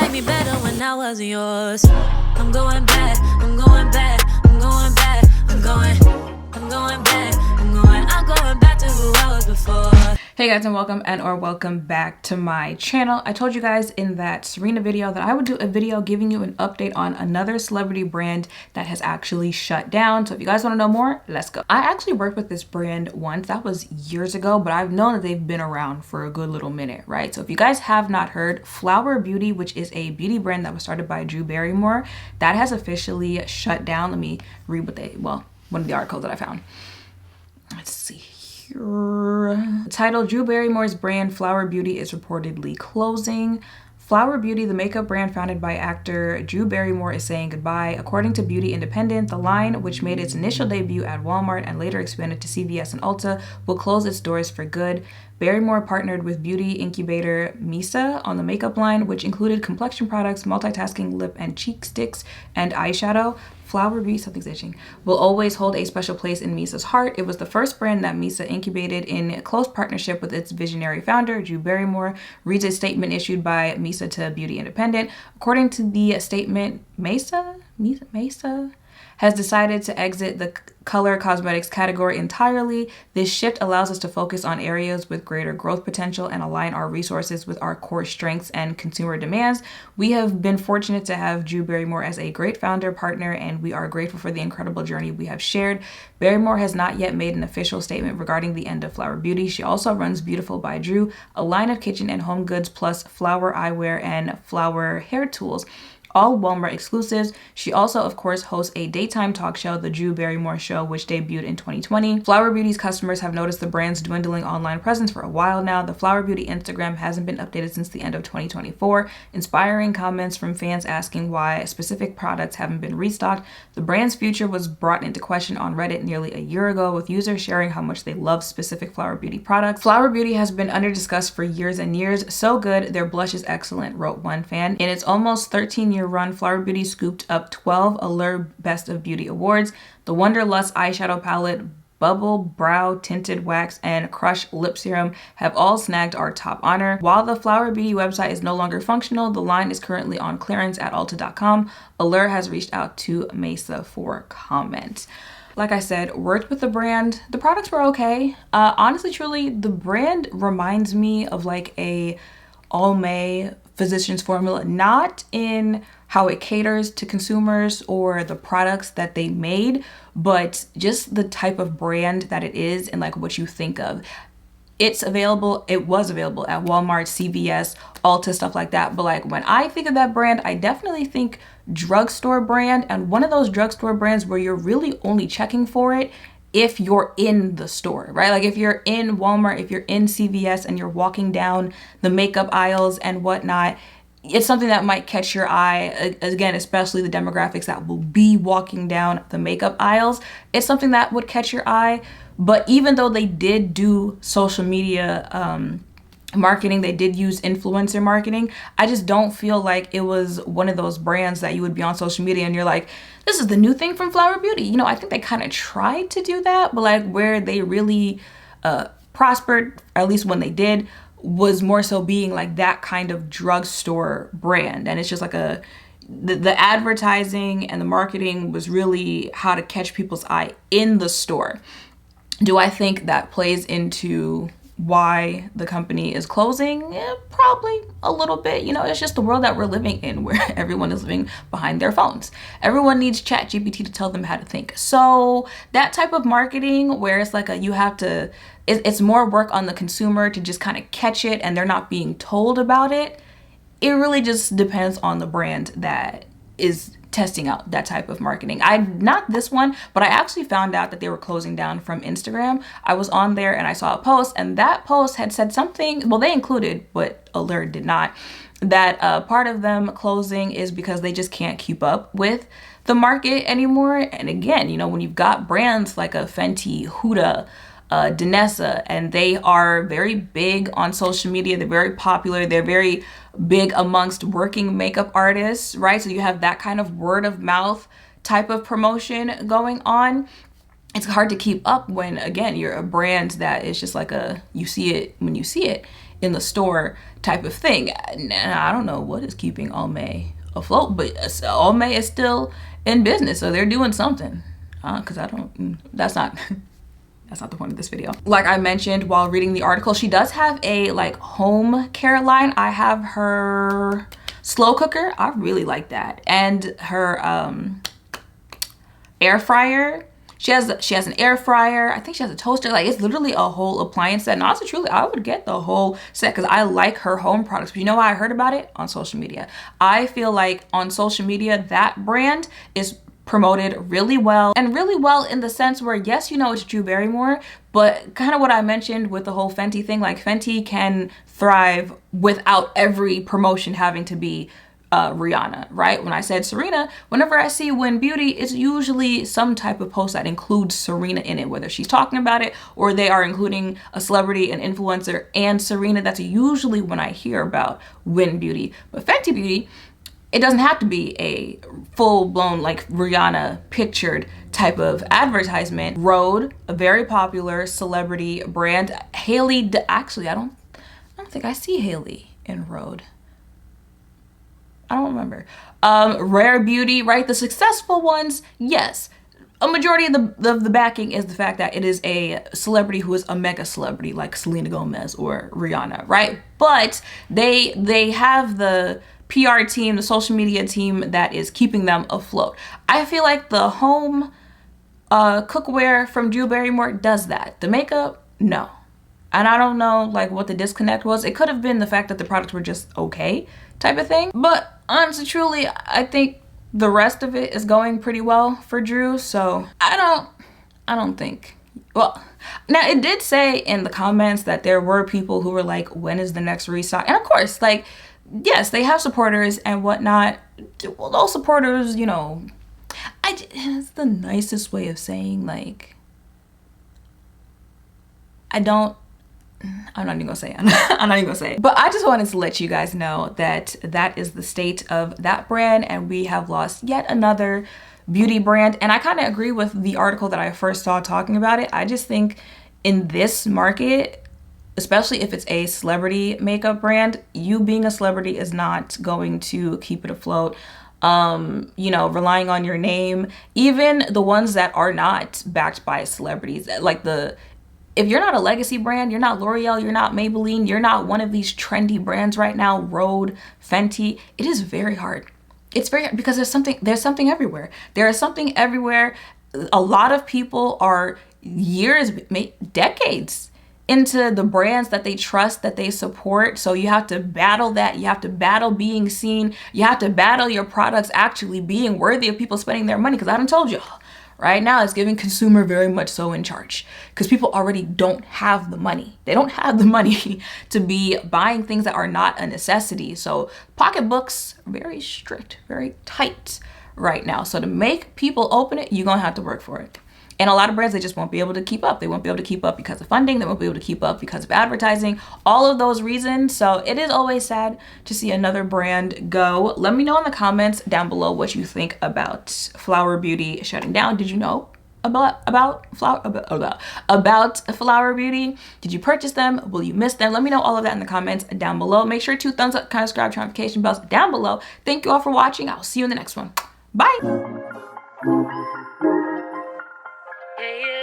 like me better when I wasn't yours. I'm going back, I'm going back, I'm going back, I'm going back, I'm going back to who I was before. Hey guys, and welcome back to my channel. I told you guys in that Shanygne video that I would do a video giving you an update on another celebrity brand that has actually shut down. So if you guys want to know more, let's go. I actually worked with this brand once. That was years ago, but I've known that they've been around for a good little minute, right? So if you guys have not heard, Flower Beauty, which is a beauty brand that was started by Drew Barrymore, that has officially shut down. Let me read one of the articles that I found. Let's see. The title, Drew Barrymore's brand Flower Beauty is reportedly closing. Flower Beauty, the makeup brand founded by actor Drew Barrymore, is saying goodbye. According to Beauty Independent, the line, which made its initial debut at Walmart and later expanded to CVS and Ulta, will close its doors for good. Barrymore partnered with beauty incubator Misa on the makeup line, which included complexion products, multitasking lip and cheek sticks, and eyeshadow. Flower Beauty, something's itching, will always hold a special place in Misa's heart. It was the first brand that Misa incubated in close partnership with its visionary founder, Drew Barrymore, reads a statement issued by Misa to Beauty Independent. According to the statement, Misa has decided to exit the color cosmetics category entirely. This shift allows us to focus on areas with greater growth potential and align our resources with our core strengths and consumer demands. We have been fortunate to have Drew Barrymore as a great founder partner, and we are grateful for the incredible journey we have shared. Barrymore has not yet made an official statement regarding the end of Flower Beauty. She also runs Beautiful by Drew, a line of kitchen and home goods plus flower eyewear and flower hair tools, all Walmart exclusives. She also, of course, hosts a daytime talk show, The Drew Barrymore Show, which debuted in 2020. Flower Beauty's customers have noticed the brand's dwindling online presence for a while now. The Flower Beauty Instagram hasn't been updated since the end of 2024, inspiring comments from fans asking why specific products haven't been restocked. The brand's future was brought into question on Reddit nearly a year ago, with users sharing how much they love specific Flower Beauty products. Flower Beauty has been under discussed for years and years. So good, their blush is excellent, wrote one fan. In its almost 13-year run, Flower Beauty scooped up 12 Allure Best of Beauty awards. The Wonderlust eyeshadow palette, Bubble Brow Tinted Wax, and Crush Lip Serum have all snagged our top honor. While the Flower Beauty website is no longer functional, the line is currently on clearance at Ulta.com. Allure has reached out to Misa for comment. Like I said, worked with the brand. The products were okay. Honestly, truly, the brand reminds me of like a Almay Physicians Formula, not in how it caters to consumers or the products that they made, but just the type of brand that it is and like what you think of. It was available at Walmart, CVS, Ulta, stuff like that. But like when I think of that brand, I definitely think drugstore brand, and one of those drugstore brands where you're really only checking for it if you're in the store, right? Like if you're in Walmart, if you're in CVS and you're walking down the makeup aisles and whatnot, it's something that might catch your eye. Again, especially the demographics that will be walking down the makeup aisles. It's something that would catch your eye. But even though they did do social media marketing, they did use influencer marketing, I just don't feel like it was one of those brands that you would be on social media and you're like, this is the new thing from Flower Beauty. You know, I think they kind of tried to do that, but like where they really prospered, or at least when they did, was more so being like that kind of drugstore brand. And it's just like the advertising and the marketing was really how to catch people's eye in the store. Do I think that plays into why the company is closing? Yeah, probably a little bit. You know, it's just the world that we're living in where everyone is living behind their phones. Everyone needs ChatGPT to tell them how to think. So that type of marketing where it's like it's more work on the consumer to just kind of catch it and they're not being told about it. It really just depends on the brand that is testing out that type of marketing. Not this one, but I actually found out that they were closing down from Instagram. I was on there and I saw a post, and that post had said something, well, they included, but Allure did not, that part of them closing is because they just can't keep up with the market anymore. And again, you know, when you've got brands like a Fenty, Huda, Danessa, and they are very big on social media, they're very popular, they're very big amongst working makeup artists, right? So you have that kind of word of mouth type of promotion going on. It's hard to keep up when, again, you're a brand that is just like you see it when you see it. in the store type of thing. And I don't know what is keeping Almay afloat, but Almay is still in business, so they're doing something. Because that's not that's not the point of this video. Like I mentioned while reading the article, she does have a like home care line. I have her slow cooker. I really like that. And her air fryer. She has an air fryer. I think she has a toaster. Like, it's literally a whole appliance set. And honestly, truly, I would get the whole set because I like her home products. But you know why I heard about it? On social media. I feel like on social media, that brand is promoted really well, and really well in the sense where, yes, you know, it's Drew Barrymore, but kind of what I mentioned with the whole Fenty thing, like Fenty can thrive without every promotion having to be Rihanna, right? When I said Serena, whenever I see Win Beauty, it's usually some type of post that includes Serena in it, whether she's talking about it or they are including a celebrity, an influencer, and Serena. That's usually when I hear about Win Beauty. But Fenty Beauty, it doesn't have to be a full-blown like Rihanna pictured type of advertisement. Rhode, a very popular celebrity brand. Hailey, actually, I don't think I see Hailey in Rhode. I don't remember. Rare Beauty, right? The successful ones, yes. A majority of the backing is the fact that it is a celebrity who is a mega celebrity like Selena Gomez or Rihanna, right? But they have the PR team, the social media team that is keeping them afloat. I feel like the home cookware from Drew Barrymore does that. The makeup, no. And I don't know like what the disconnect was. It could have been the fact that the products were just okay type of thing. But honestly, truly, I think the rest of it is going pretty well for Drew. So I don't think, well, now it did say in the comments that there were people who were like, when is the next restock? And of course, like, yes, they have supporters and whatnot. Well, those supporters, you know, it's the nicest way of saying like, I'm not even gonna say it. I'm not even gonna say it. But I just wanted to let you guys know that that is the state of that brand, and we have lost yet another beauty brand. And I kind of agree with the article that I first saw talking about it. I just think in this market, especially if it's a celebrity makeup brand, you being a celebrity is not going to keep it afloat. You know, relying on your name, even the ones that are not backed by celebrities, like if you're not a legacy brand, you're not L'Oreal, you're not Maybelline, you're not one of these trendy brands right now, Rhode, Fenty, it is very hard. It's very hard because there's something everywhere. There is something everywhere. A lot of people are years, decades into the brands that they trust, that they support. So you have to battle that. You have to battle being seen. You have to battle your products actually being worthy of people spending their money. Because I done told you, right now it's giving consumer very much so in charge. Because people already don't have the money. They don't have the money to be buying things that are not a necessity. So pocketbooks are very strict, very tight right now. So to make people open it, you're gonna have to work for it. And a lot of brands, they just won't be able to keep up. They won't be able to keep up because of funding. They won't be able to keep up because of advertising, all of those reasons. So it is always sad to see another brand go. Let me know in the comments down below what you think about Flower Beauty shutting down. Did you know about Flower Beauty? Did you purchase them? Will you miss them? Let me know all of that in the comments down below. Make sure to thumbs up, kind, subscribe, notification bells down below. Thank you all for watching. I'll see you in the next one. Bye. Yeah, yeah.